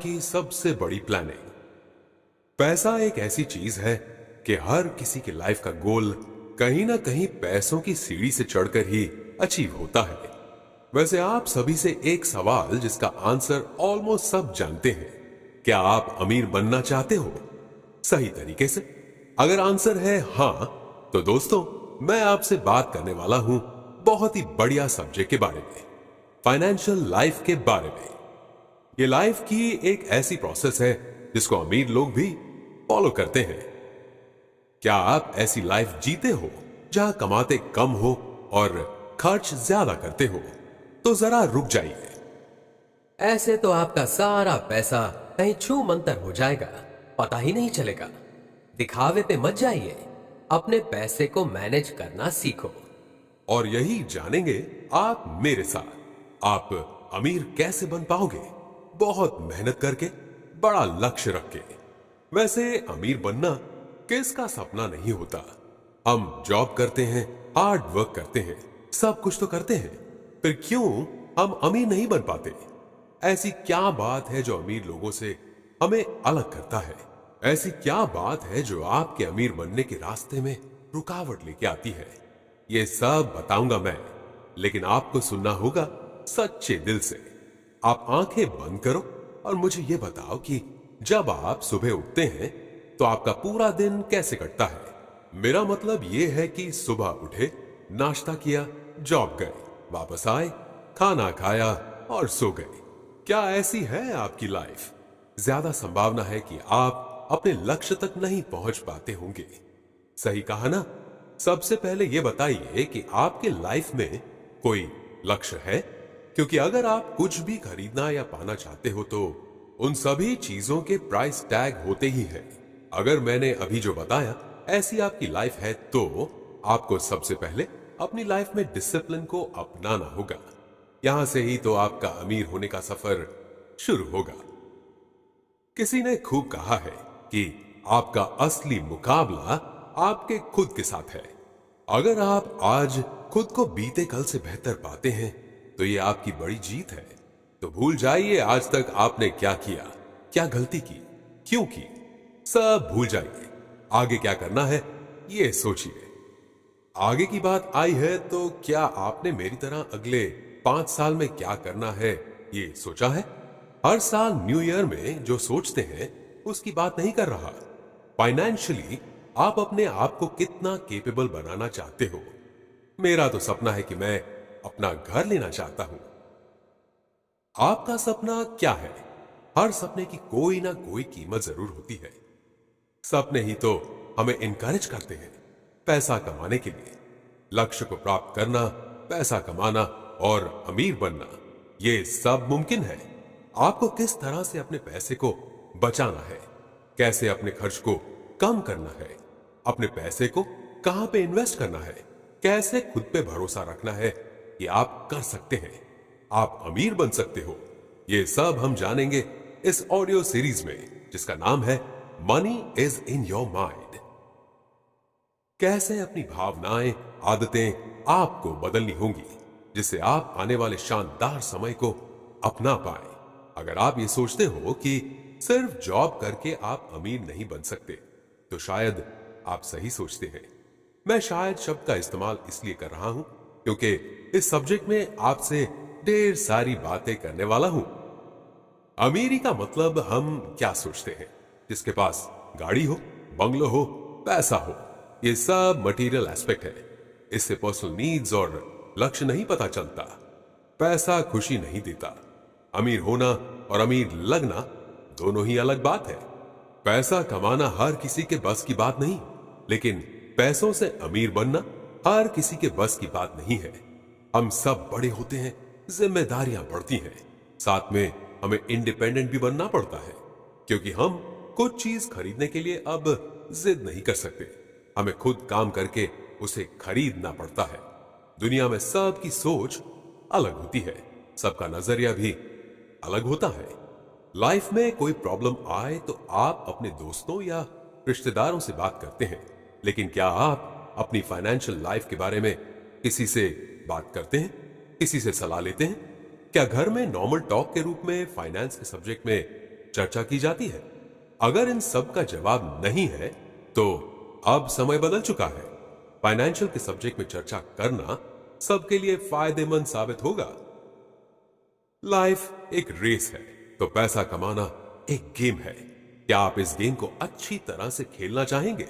की सबसे बड़ी प्लानिंग। पैसा एक ऐसी चीज है कि हर किसी की लाइफ का गोल कहीं ना कहीं पैसों की सीढ़ी से चढ़कर ही अचीव होता है। वैसे आप सभी से एक सवाल जिसका आंसर ऑलमोस्ट सब जानते हैं। क्या आप अमीर बनना चाहते हो? सही तरीके से? अगर आंसर है हां, तो दोस्तों मैं आपसे बात करने वाला हूं बहुत ही बढ़िया सब्जेक्ट के बारे में, फाइनेंशियल लाइफ के बारे में। ये लाइफ की एक ऐसी प्रोसेस है जिसको अमीर लोग भी फॉलो करते हैं। क्या आप ऐसी लाइफ जीते हो जहां कमाते कम हो और खर्च ज्यादा करते हो? तो जरा रुक जाइए। ऐसे तो आपका सारा पैसा कहीं छू मंतर हो जाएगा, पता ही नहीं चलेगा। दिखावे पे मत जाइए, अपने पैसे को मैनेज करना सीखो। और यही जानेंगे आप मेरे साथ। आप अमीर कैसे बन पाओगे? बहुत मेहनत करके, बड़ा लक्ष्य रख के। वैसे अमीर बनना किसका सपना नहीं होता? हम जॉब करते हैं, हार्ड वर्क करते हैं, सब कुछ तो करते हैं, फिर क्यों हम अमीर नहीं बन पाते? ऐसी क्या बात है जो अमीर लोगों से हमें अलग करता है? ऐसी क्या बात है जो आपके अमीर बनने के रास्ते में रुकावट लेके आती है? ये सब बताऊंगा मैं, लेकिन आपको सुनना होगा सच्चे दिल से। आप आंखें बंद करो और मुझे ये बताओ कि जब आप सुबह उठते हैं तो आपका पूरा दिन कैसे कटता है? मेरा मतलब ये है कि सुबह उठे, नाश्ता किया, जॉब गए, वापस आए, खाना खाया और सो गए। क्या ऐसी है आपकी लाइफ? ज्यादा संभावना है कि आप अपने लक्ष्य तक नहीं पहुंच पाते होंगे। सही कहा ना? सबसे पहले यह बताइए कि आपके लाइफ में कोई लक्ष्य है? क्योंकि अगर आप कुछ भी खरीदना या पाना चाहते हो तो उन सभी चीजों के प्राइस टैग होते ही हैं। अगर मैंने अभी जो बताया ऐसी आपकी लाइफ है तो आपको सबसे पहले अपनी लाइफ में डिसिप्लिन को अपनाना होगा। यहां से ही तो आपका अमीर होने का सफर शुरू होगा। किसी ने खूब कहा है कि आपका असली मुकाबला आपके खुद के साथ है। अगर आप आज खुद को बीते कल से बेहतर पाते हैं तो ये आपकी बड़ी जीत है। तो भूल जाइए आज तक आपने क्या किया, क्या गलती की, क्यों की, सब भूल जाइए। आगे क्या करना है ये सोचिए। आगे की बात आई है तो क्या आपने मेरी तरह अगले 5 साल में क्या करना है ये सोचा है? हर साल न्यू ईयर में जो सोचते हैं उसकी बात नहीं कर रहा। फाइनेंशियली आप अपने आप को कितना केपेबल बनाना चाहते हो? मेरा तो सपना है कि मैं अपना घर लेना चाहता हूं। आपका सपना क्या है? हर सपने की कोई ना कोई कीमत जरूर होती है। सपने ही तो हमें इनकरेज करते हैं पैसा कमाने के लिए। लक्ष्य को प्राप्त करना, पैसा कमाना और अमीर बनना, ये सब मुमकिन है। आपको किस तरह से अपने पैसे को बचाना है, कैसे अपने खर्च को कम करना है, अपने पैसे को कहां पे इन्वेस्ट करना है, कैसे खुद पे भरोसा रखना है कि आप कर सकते हैं, आप अमीर बन सकते हो। ये सब हम जानेंगे इस ऑडियो सीरीज में जिसका नाम है money is in your mind. कैसे अपनी भावनाएं, आदतें आपको बदलनी होंगी जिससे आप आने वाले शानदार समय को अपना पाए। अगर आप ये सोचते हो कि सिर्फ जॉब करके आप अमीर नहीं बन सकते तो शायद आप सही सोचते हैं। मैं शायद शब्द का इस्तेमाल इसलिए कर रहा हूं क्योंकि इस सब्जेक्ट में आपसे ढेर सारी बातें करने वाला हूं। अमीरी का मतलब हम क्या सोचते हैं? जिसके पास गाड़ी हो, बंगलो हो, पैसा हो, ये सब मटेरियल एस्पेक्ट है। इससे पर्सनल नीड्स और लक्ष्य नहीं पता चलता। पैसा खुशी नहीं देता। अमीर होना और अमीर लगना दोनों ही अलग बात है। पैसा कमाना हर किसी के बस की बात नहीं, लेकिन पैसों से अमीर बनना हर किसी के बस की बात नहीं है। हम सब बड़े होते हैं, जिम्मेदारियां बढ़ती हैं, साथ में हमें इंडिपेंडेंट भी बनना पड़ता है क्योंकि हम कुछ चीज खरीदने के लिए अब जिद नहीं कर सकते। हमें खुद काम करके उसे खरीदना पड़ता है। दुनिया में सबकी सोच अलग होती है, सबका नजरिया भी अलग होता है। लाइफ में कोई प्रॉब्लम आए तो आप अपने दोस्तों या रिश्तेदारों से बात करते हैं, लेकिन क्या आप अपनी फाइनेंशियल लाइफ के बारे में किसी से बात करते हैं, किसी से सलाह लेते हैं? क्या घर में नॉर्मल टॉक के रूप में फाइनेंस के सब्जेक्ट में चर्चा की जाती है। अगर इन सब का जवाब नहीं है तो अब समय बदल चुका है। फाइनेंशियल के सब्जेक्ट में चर्चा करना सबके लिए फायदेमंद साबित होगा। लाइफ एक रेस है तो पैसा कमाना एक गेम है। क्या आप इस गेम को अच्छी तरह से खेलना चाहेंगे?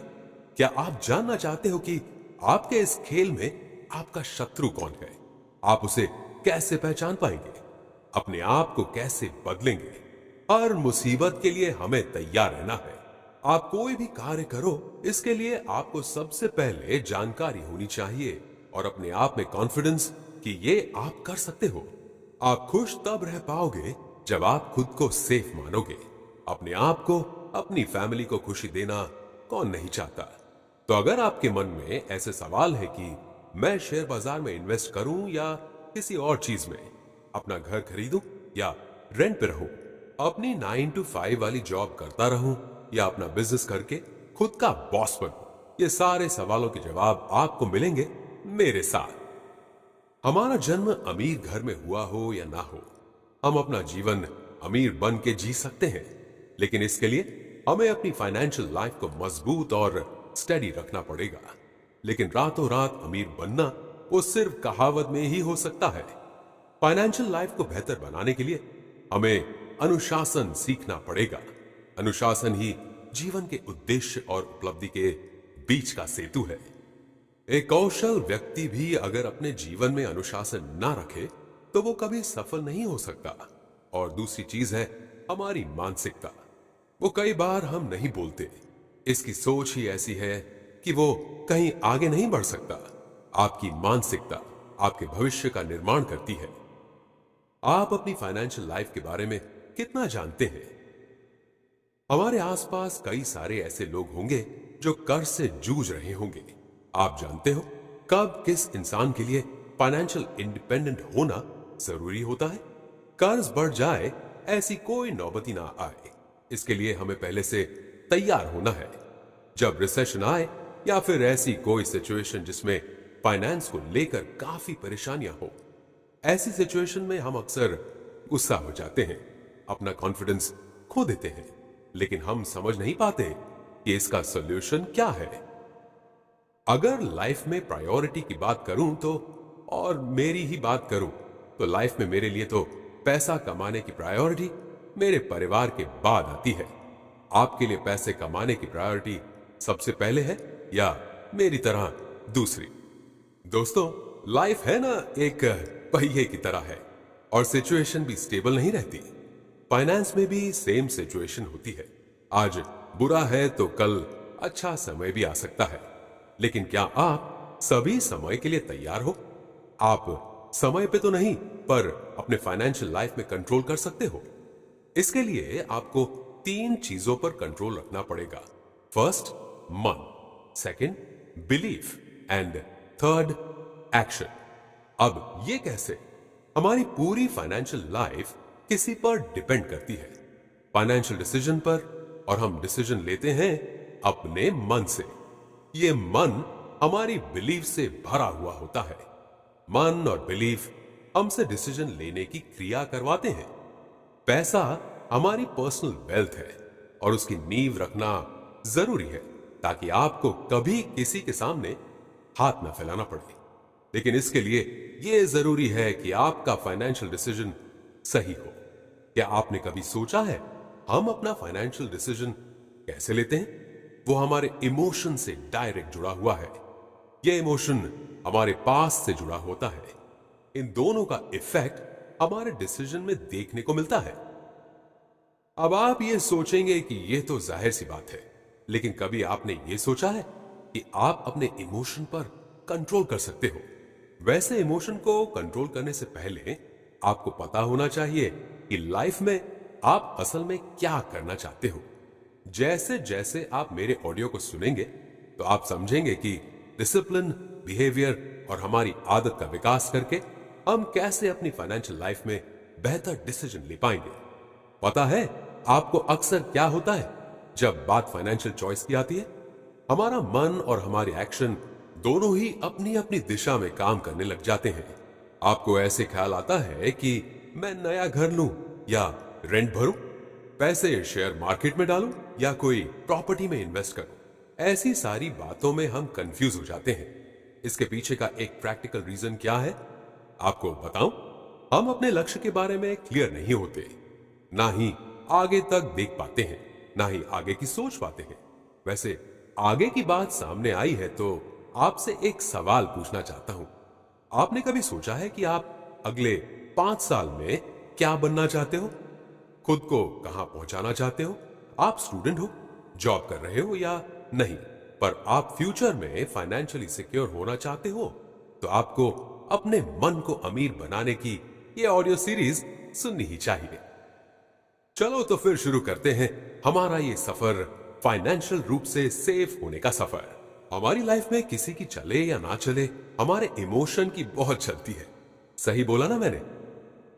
क्या आप जानना चाहते हो कि आपके इस खेल में आपका शत्रु कौन है? आप उसे कैसे पहचान पाएंगे? अपने आप को कैसे बदलेंगे? हर मुसीबत के लिए हमें तैयार रहना है। आप कोई भी कार्य करो, इसके लिए आपको सबसे पहले जानकारी होनी चाहिए और अपने आप में कॉन्फिडेंस कि ये आप कर सकते हो। आप खुश तब रह पाओगे जब आप खुद को सेफ मानोगे। अपने आप को, अपनी फैमिली को खुशी देना कौन नहीं चाहता? तो अगर आपके मन में ऐसे सवाल है कि मैं शेयर बाजार में इन्वेस्ट करूं या किसी और चीज में, अपना घर खरीदूं या रेंट पे रहूं, अपनी 9 to 5 वाली जॉब करता रहूं या अपना बिजनेस करके खुद का बॉस बनूं, ये सारे सवालों के जवाब आपको मिलेंगे मेरे साथ। हमारा जन्म अमीर घर में हुआ हो या ना हो, हम अपना जीवन अमीर बन के जी सकते हैं। लेकिन इसके लिए हमें अपनी फाइनेंशियल लाइफ को मजबूत और स्टेडी रखना पड़ेगा। लेकिन रातों रात अमीर बनना वो सिर्फ कहावत में ही हो सकता है। फाइनेंशियल लाइफ को बेहतर बनाने के लिए हमें अनुशासन सीखना पड़ेगा। अनुशासन ही जीवन के उद्देश्य और उपलब्धि के बीच का सेतु है। एक कौशल व्यक्ति भी अगर अपने जीवन में अनुशासन ना रखे तो वो कभी सफल नहीं हो सकता। और दूसरी चीज है हमारी मानसिकता। वो कई बार हम नहीं बोलते, इसकी सोच ही ऐसी है कि वो कहीं आगे नहीं बढ़ सकता। आपकी मानसिकता आपके भविष्य का निर्माण करती है। आप अपनी फाइनेंशियल लाइफ के बारे में कितना जानते हैं? हमारे आसपास कई सारे ऐसे लोग होंगे जो कर्ज से जूझ रहे होंगे। आप जानते हो कब किस इंसान के लिए फाइनेंशियल इंडिपेंडेंट होना जरूरी होता है? कर्ज बढ़ जाए ऐसी कोई नौबती ना आए, इसके लिए हमें पहले से तैयार होना है। जब रिसेशन आए या फिर ऐसी कोई सिचुएशन जिसमें फाइनेंस को लेकर काफी परेशानियां हो, ऐसी सिचुएशन में हम अक्सर गुस्सा हो जाते हैं, अपना कॉन्फिडेंस खो देते हैं। लेकिन हम समझ नहीं पाते कि इसका सॉल्यूशन क्या है। अगर लाइफ में प्रायोरिटी की बात करूं तो, और मेरी ही बात करूं तो लाइफ में मेरे लिए तो पैसा कमाने की प्रायोरिटी मेरे परिवार के बाद आती है। आपके लिए पैसे कमाने की प्रायोरिटी सबसे पहले है या मेरी तरह दूसरी? दोस्तों, लाइफ है ना एक पहिए की तरह है और सिचुएशन भी स्टेबल नहीं रहती। फाइनेंस में भी सेम सिचुएशन होती है। आज बुरा है तो कल अच्छा समय भी आ सकता है। लेकिन क्या आप सभी समय के लिए तैयार हो? आप समय पे तो नहीं, पर अपने फाइनेंशियल लाइफ में कंट्रोल कर सकते हो। इसके लिए आपको 3 चीजों पर कंट्रोल रखना पड़ेगा। फर्स्ट, मन। Second, belief. And third, action. अब ये कैसे? हमारी पूरी फाइनेंशियल लाइफ किसी पर डिपेंड करती है, फाइनेंशियल डिसीजन पर, और हम डिसीजन लेते हैं अपने मन से। ये मन हमारी बिलीफ से भरा हुआ होता है। मन और बिलीफ हमसे डिसीजन लेने की क्रिया करवाते हैं। पैसा हमारी पर्सनल वेल्थ है और उसकी नींव रखना जरूरी है ताकि आपको कभी किसी के सामने हाथ ना फैलाना पड़े। लेकिन इसके लिए यह जरूरी है कि आपका फाइनेंशियल डिसीजन सही हो। क्या आपने कभी सोचा है हम अपना फाइनेंशियल डिसीजन कैसे लेते हैं? वो हमारे इमोशन से डायरेक्ट जुड़ा हुआ है। यह इमोशन हमारे पास से जुड़ा होता है। इन दोनों का इफेक्ट हमारे डिसीजन में देखने को मिलता है। अब आप ये सोचेंगे कि यह तो जाहिर सी बात है, लेकिन कभी आपने ये सोचा है कि आप अपने इमोशन पर कंट्रोल कर सकते हो? वैसे इमोशन को कंट्रोल करने से पहले आपको पता होना चाहिए कि लाइफ में आप असल में क्या करना चाहते हो। जैसे जैसे आप मेरे ऑडियो को सुनेंगे तो आप समझेंगे कि डिसिप्लिन, बिहेवियर और हमारी आदत का विकास करके हम कैसे अपनी फाइनेंशियल लाइफ में बेहतर डिसीजन ले पाएंगे। पता है आपको अक्सर क्या होता है जब बात फाइनेंशियल चॉइस की आती है? हमारा मन और हमारे एक्शन दोनों ही अपनी अपनी दिशा में काम करने लग जाते हैं। आपको ऐसे ख्याल आता है कि मैं नया घर लूं या रेंट भरूं, पैसे शेयर मार्केट में डालूं या कोई प्रॉपर्टी में इन्वेस्ट करूं? ऐसी सारी बातों में हम कंफ्यूज हो जाते हैं। इसके पीछे का एक प्रैक्टिकल रीजन क्या है आपको बताऊं? हम अपने लक्ष्य के बारे में क्लियर नहीं होते, ना ही आगे तक देख पाते हैं, ना ही आगे की सोच पाते हैं। वैसे आगे की बात सामने आई है तो आपसे एक सवाल पूछना चाहता हूं। आपने कभी सोचा है कि आप अगले 5 साल में क्या बनना चाहते हो? खुद को कहां पहुंचाना चाहते हो? आप स्टूडेंट हो, जॉब कर रहे हो या नहीं, पर आप फ्यूचर में फाइनेंशियली सिक्योर होना चाहते हो, तो आपको अपने मन को अमीर बनाने की ये ऑडियो सीरीज सुननी ही चाहिए। चलो तो फिर शुरू करते हैं हमारा ये सफर, फाइनेंशियल रूप से सेफ होने का सफर। हमारी लाइफ में किसी की चले या ना चले, हमारे इमोशन की बहुत चलती है। सही बोला ना मैंने?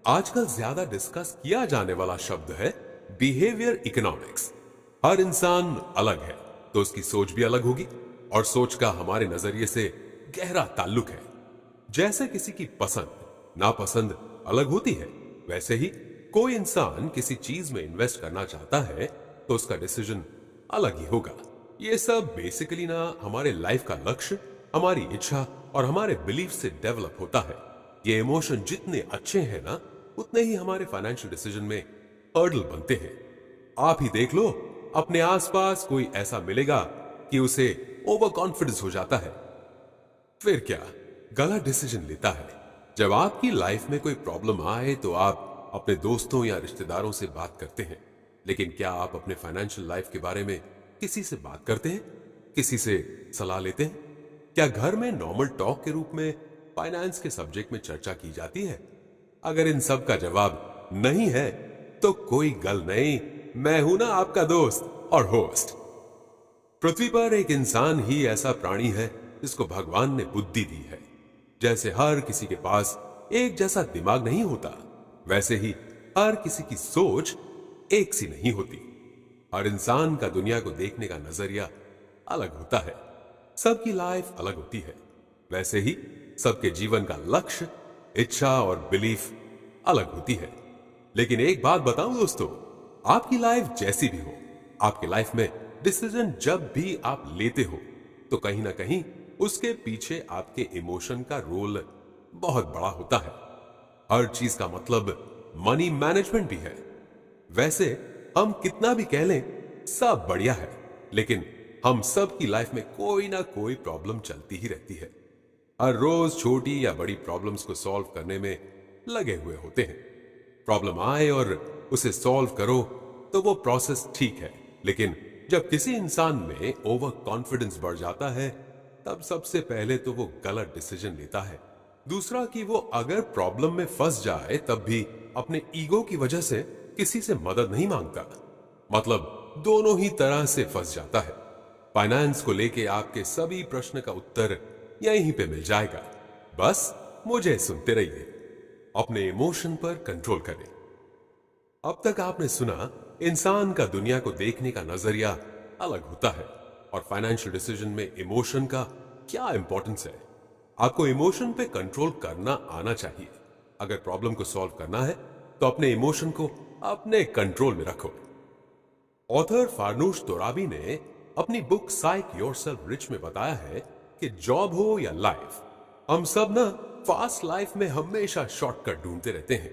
आजकल ज्यादा डिस्कस किया जाने वाला शब्द है बिहेवियर इकोनॉमिक्स। हर इंसान अलग है तो उसकी सोच भी अलग होगी, और सोच का हमारे नजरिए से गहरा ताल्लुक है। जैसे किसी की पसंद नापसंद अलग होती है, वैसे ही कोई इंसान किसी चीज में इन्वेस्ट करना चाहता है तो उसका डिसीजन अलग ही होगा। ये सब बेसिकली ना हमारे लाइफ का लक्ष्य, हमारी इच्छा और हमारे बिलीफ से डेवलप होता है। ये इमोशन जितने अच्छे हैं ना, उतने ही हमारे फाइनेंशियल डिसीजन में हर्डल बनते हैं। आप ही देख लो, अपने आसपास कोई ऐसा मिलेगा कि उसे ओवर कॉन्फिडेंस हो जाता है, फिर क्या गलत डिसीजन लेता है। जब आपकी लाइफ में कोई प्रॉब्लम आए तो आप अपने दोस्तों या रिश्तेदारों से बात करते हैं, लेकिन क्या आप अपने फाइनेंशियल लाइफ के बारे में किसी से बात करते हैं? किसी से सलाह लेते हैं? क्या घर में नॉर्मल टॉक के रूप में फाइनेंस के सब्जेक्ट में चर्चा की जाती है? अगर इन सब का जवाब नहीं है तो कोई गल नहीं, मैं हूं ना आपका दोस्त और होस्ट। पृथ्वी पर एक इंसान ही ऐसा प्राणी है जिसको भगवान ने बुद्धि दी है। जैसे हर किसी के पास एक जैसा दिमाग नहीं होता, वैसे ही हर किसी की सोच एक सी नहीं होती। हर इंसान का दुनिया को देखने का नजरिया अलग होता है। सबकी लाइफ अलग होती है, वैसे ही सबके जीवन का लक्ष्य, इच्छा और बिलीफ अलग होती है। लेकिन एक बात बताऊं दोस्तों, आपकी लाइफ जैसी भी हो, आपकी लाइफ में डिसीजन जब भी आप लेते हो तो कहीं ना कहीं उसके पीछे आपके इमोशन का रोल बहुत बड़ा होता है। हर चीज का मतलब मनी मैनेजमेंट भी है। वैसे हम कितना भी कह लें सब बढ़िया है, लेकिन हम सब की लाइफ में कोई ना कोई प्रॉब्लम चलती ही रहती है। हर रोज छोटी या बड़ी प्रॉब्लम्स को सॉल्व करने में लगे हुए होते हैं। प्रॉब्लम आए और उसे सॉल्व करो तो वो प्रोसेस ठीक है, लेकिन जब किसी इंसान में ओवर कॉन्फिडेंस बढ़ जाता है तब सबसे पहले तो वो गलत डिसीजन लेता है। दूसरा कि वो अगर प्रॉब्लम में फंस जाए तब भी अपने ईगो की वजह से किसी से मदद नहीं मांगता। मतलब दोनों ही तरह से फंस जाता है। फाइनेंस को लेके आपके सभी प्रश्न का उत्तर यहीं पे मिल जाएगा। बस मुझे सुनते रहिए, अपने इमोशन पर कंट्रोल करें। अब तक आपने सुना इंसान का दुनिया को देखने का नजरिया अलग होता है और फाइनेंशियल डिसीजन में इमोशन का क्या इंपॉर्टेंस है। आपको इमोशन पे कंट्रोल करना आना चाहिए। अगर प्रॉब्लम को सॉल्व करना है तो अपने इमोशन को अपने कंट्रोल में रखो। ऑथर फारनूश तोराबी ने अपनी बुक साइक योरसेल्फ रिच में बताया है कि जॉब हो या लाइफ, हम सब ना फास्ट लाइफ में हमेशा शॉर्टकट ढूंढते रहते हैं।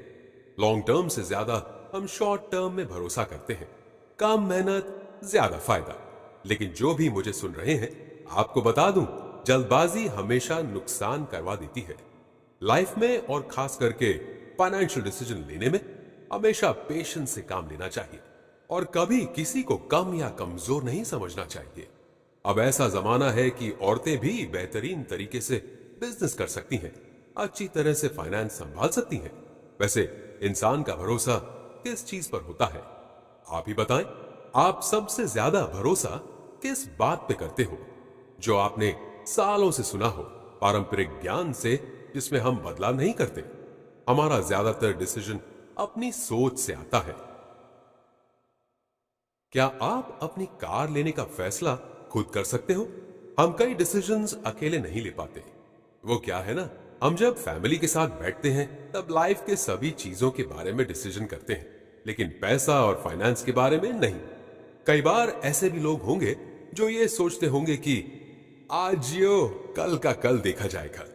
लॉन्ग टर्म से ज्यादा हम शॉर्ट टर्म में भरोसा करते हैं। कम मेहनत ज्यादा फायदा। लेकिन जो भी मुझे सुन रहे हैं, आपको बता दूं, जल्दबाजी हमेशा नुकसान करवा देती है। लाइफ में और खास करके फाइनेंशियल डिसीजन लेने में हमेशा पेशेंस से काम लेना चाहिए और कभी किसी को कम या कमजोर नहीं समझना चाहिए। अब ऐसा जमाना है कि औरतें भी बेहतरीन तरीके से बिजनेस कर सकती हैं, अच्छी तरह से फाइनेंस संभाल सकती हैं। वैसे इंसान का भरोसा किस चीज पर होता है? आप ही बताएं, आप सबसे ज्यादा भरोसा किस बात पे करते हो? जो आपने सालों से सुना हो, पारंपरिक ज्ञान से जिसमें हम बदलाव नहीं करते। हमारा ज्यादातर डिसीजन अपनी सोच से आता है। क्या आप अपनी कार लेने का फैसला खुद कर सकते हो? हम कई डिसीजंस अकेले नहीं ले पाते। वो क्या है ना, हम जब फैमिली के साथ बैठते हैं तब लाइफ के सभी चीजों के बारे में डिसीजन करते हैं, लेकिन पैसा और फाइनेंस के बारे में नहीं। कई बार ऐसे भी लोग होंगे जो ये सोचते होंगे कि आज जियो, कल का कल देखा जाएगा।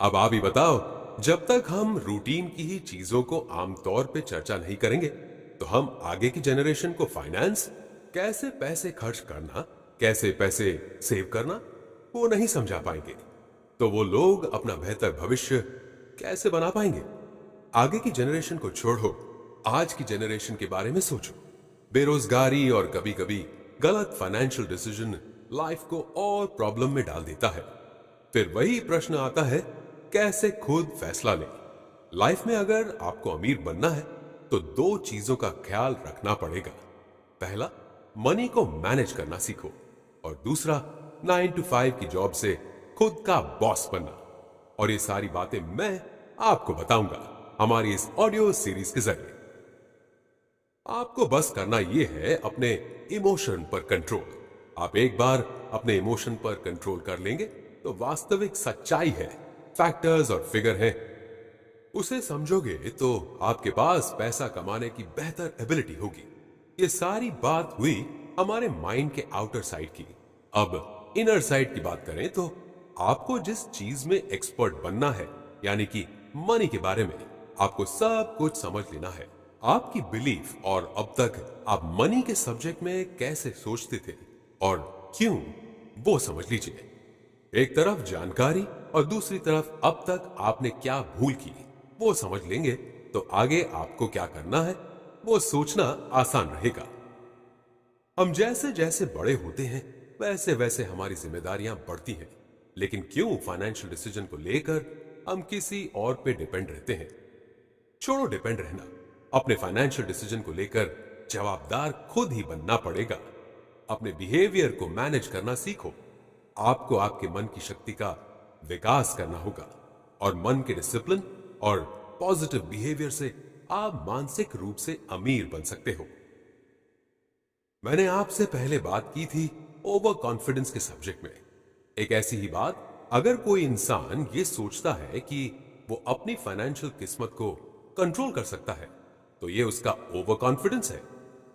अब आप ही बताओ, जब तक हम रूटीन की ही चीजों को आमतौर पे चर्चा नहीं करेंगे तो हम आगे की जनरेशन को फाइनेंस, कैसे पैसे खर्च करना, कैसे पैसे सेव करना, वो नहीं समझा पाएंगे। तो वो लोग अपना बेहतर भविष्य कैसे बना पाएंगे? आगे की जनरेशन को छोड़ो, आज की जनरेशन के बारे में सोचो। बेरोजगारी और कभी कभी गलत फाइनेंशियल डिसीजन लाइफ को और प्रॉब्लम में डाल देता है। फिर वही प्रश्न आता है, कैसे खुद फैसला लें? लाइफ में अगर आपको अमीर बनना है तो दो चीजों का ख्याल रखना पड़ेगा। पहला, मनी को मैनेज करना सीखो, और दूसरा, 9 to 5 की जॉब से खुद का बॉस बनना। और ये सारी बातें मैं आपको बताऊंगा हमारी इस ऑडियो सीरीज के जरिए। आपको बस करना यह है अपने इमोशन पर कंट्रोल। आप एक बार अपने इमोशन पर कंट्रोल कर लेंगे तो वास्तविक सच्चाई है, फैक्टर्स और फिगर हैं, उसे समझोगे तो आपके पास पैसा कमाने की बेहतर एबिलिटी होगी। ये सारी बात हुई हमारे माइंड के आउटर साइड की। अब इनर साइड की बात करें तो आपको जिस चीज में एक्सपर्ट बनना है, यानी कि मनी के बारे में, आपको सब कुछ समझ लेना है। आपकी बिलीफ और अब तक आप मनी के सब्जेक्ट में कैसे सोचते थे और क्यों, वो समझ लीजिए। एक तरफ जानकारी और दूसरी तरफ अब तक आपने क्या भूल की, वो समझ लेंगे तो आगे आपको क्या करना है वो सोचना आसान रहेगा। हम जैसे जैसे बड़े होते हैं वैसे वैसे हमारी जिम्मेदारियां बढ़ती हैं, लेकिन क्यों फाइनेंशियल डिसीजन को लेकर हम किसी और पे डिपेंड रहते हैं? छोड़ो डिपेंड रहना, अपने फाइनेंशियल डिसीजन को लेकर जवाबदार खुद ही बनना पड़ेगा। अपने बिहेवियर को मैनेज करना सीखो। आपको आपके मन की शक्ति का विकास करना होगा, और मन के डिसिप्लिन और पॉजिटिव बिहेवियर से आप मानसिक रूप से अमीर बन सकते हो। मैंने आपसे पहले बात की थी ओवर कॉन्फिडेंस के सब्जेक्ट में। एक ऐसी ही बात, अगर कोई इंसान ये सोचता है कि वो अपनी फाइनेंशियल किस्मत को कंट्रोल कर सकता है तो ये उसका ओवर कॉन्फिडेंस है।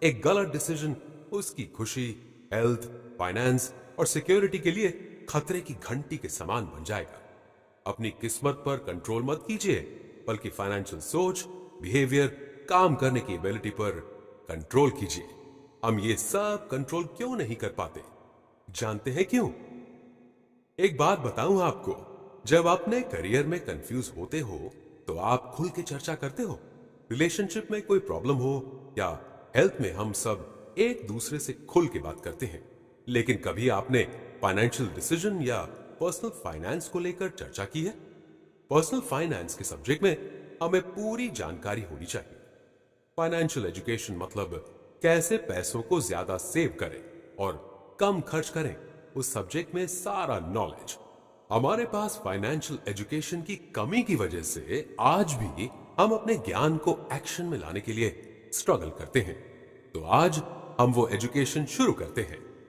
एक गलत डिसीजन उसकी खुशी, हेल्थ, फाइनेंस और सिक्योरिटी के लिए खतरे की घंटी के समान बन जाएगा। अपनी किस्मत पर कंट्रोल मत कीजिए, बल्कि फाइनेंशियल सोच, बिहेवियर, काम करने की एबिलिटी पर कंट्रोल कीजिए। हम ये सब कंट्रोल क्यों नहीं कर पाते? जानते हैं क्यों? एक बात बताऊं आपको, जब अपने करियर में कंफ्यूज होते हो तो आप खुल के चर्चा करते हो। रिलेशनशिप में कोई प्रॉब्लम हो या हेल्थ में, हम सब एक दूसरे से खुल के बात करते हैं। लेकिन कभी आपने फाइनेंशियल डिसीजन या पर्सनल फाइनेंस को लेकर चर्चा की है? पर्सनल फाइनेंस के सब्जेक्ट में हमें पूरी जानकारी होनी चाहिए। फाइनेंशियल एजुकेशन मतलब कैसे पैसों को ज्यादा सेव करें और कम खर्च करें, उस सब्जेक्ट में सारा नॉलेज। हमारे पास फाइनेंशियल एजुकेशन की कमी की वजह से आज भी हम अपने ज्ञान को एक्शन में लाने के लिए स्ट्रगल करते हैं। तो आज हम वो एजुकेशन शुरू करते हैं।